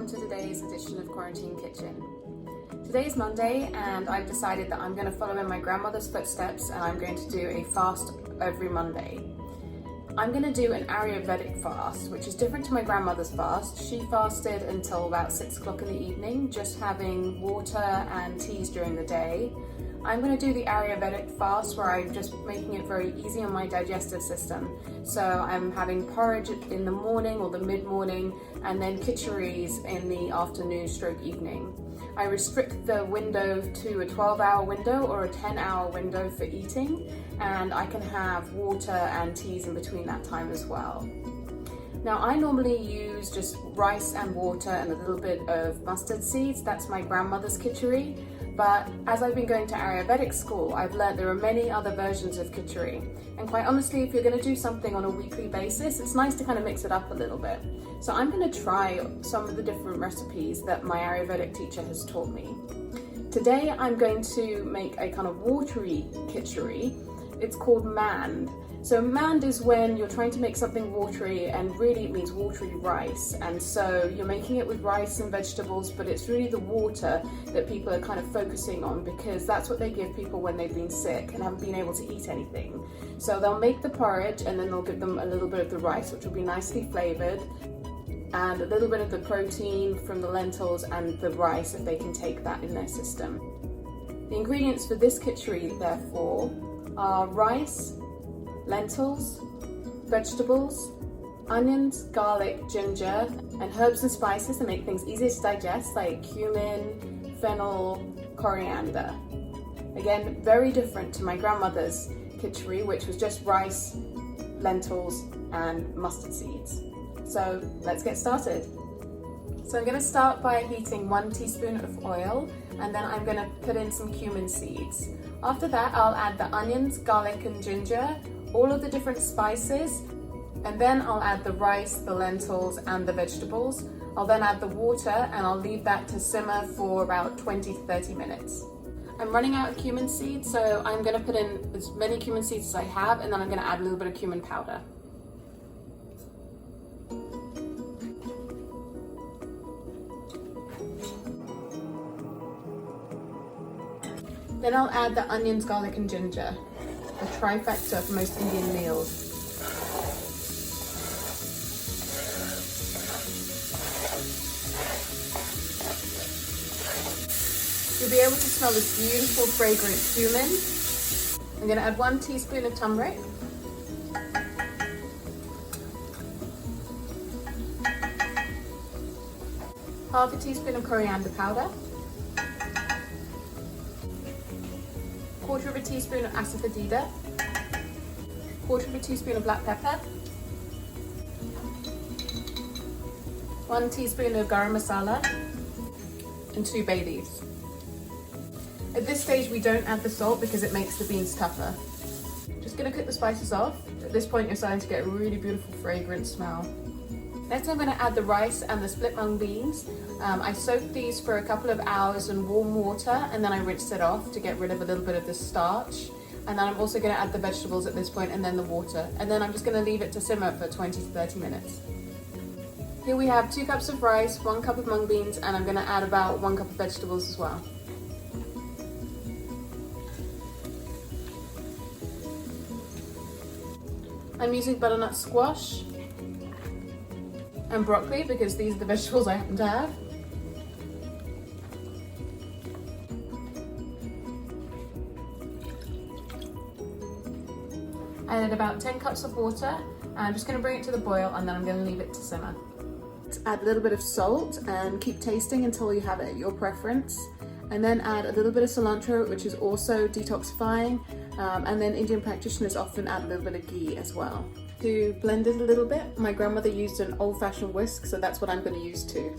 welcome to today's edition of Quarantine Kitchen. Today is Monday and I've decided that I'm going to follow in my grandmother's footsteps and I'm going to do a fast every Monday. I'm going to do an Ayurvedic fast, which is different to my grandmother's fast. She fasted until about 6 o'clock in the evening, just having water and teas during the day. I'm going to do the Ayurvedic fast where I'm just making it very easy on my digestive system. So I'm having porridge in the morning or the mid-morning and then khichdi's in the afternoon/evening. I restrict the window to a 12-hour window or a 10-hour window for eating, and I can have water and teas in between that time as well. Now I normally use just rice and water and a little bit of mustard seeds. That's my grandmother's khichdi. But as I've been going to Ayurvedic school, I've learned there are many other versions of khichdi. And quite honestly, if you're going to do something on a weekly basis, it's nice to kind of mix it up a little bit. So I'm going to try some of the different recipes that my Ayurvedic teacher has taught me. Today I'm going to make a kind of watery khichdi. It's called mand. So mand is when you're trying to make something watery, and really it means watery rice. And so you're making it with rice and vegetables, but it's really the water that people are kind of focusing on because that's what they give people when they've been sick and haven't been able to eat anything. So they'll make the porridge and then they'll give them a little bit of the rice, which will be nicely flavored, and a little bit of the protein from the lentils and the rice if they can take that in their system. The ingredients for this khichdi, therefore, are rice, lentils, vegetables, onions, garlic, ginger, and herbs and spices that make things easier to digest, like cumin, fennel, coriander. Again, very different to my grandmother's khichdi, which was just rice, lentils, and mustard seeds. So let's get started. So I'm going to start by heating 1 teaspoon of oil, and then I'm going to put in some cumin seeds. After that, I'll add the onions, garlic, and ginger, all of the different spices, and then I'll add the rice, the lentils, and the vegetables. I'll then add the water and I'll leave that to simmer for about 20 to 30 minutes. I'm running out of cumin seeds, so I'm going to put in as many cumin seeds as I have, and then I'm going to add a little bit of cumin powder. Then I'll add the onions, garlic, and ginger, a trifecta for most Indian meals. You'll be able to smell this beautiful fragrant cumin. I'm going to add 1 teaspoon of turmeric. Half a teaspoon of coriander powder. Quarter of a teaspoon of asafoetida, quarter of a teaspoon of black pepper, 1 teaspoon of garam masala, and 2 bay leaves. At this stage we don't add the salt because it makes the beans tougher. Just going to cook the spices off. At this point you're starting to get a really beautiful fragrant smell. Next I'm going to add the rice and the split mung beans. I soaked these for a couple of hours in warm water and then I rinsed it off to get rid of a little bit of the starch. And then I'm also going to add the vegetables at this point and then the water. And then I'm just going to leave it to simmer for 20 to 30 minutes. Here we have 2 cups of rice, 1 cup of mung beans, and I'm going to add about 1 cup of vegetables as well. I'm using butternut squash and broccoli because these are the vegetables I happen to have. I added about 10 cups of water. I'm just going to bring it to the boil and then I'm going to leave it to simmer. Add a little bit of salt and keep tasting until you have it at your preference. And then add a little bit of cilantro, which is also detoxifying. And then Indian practitioners often add a little bit of ghee as well. To blend it a little bit, my grandmother used an old-fashioned whisk, so that's what I'm going to use too.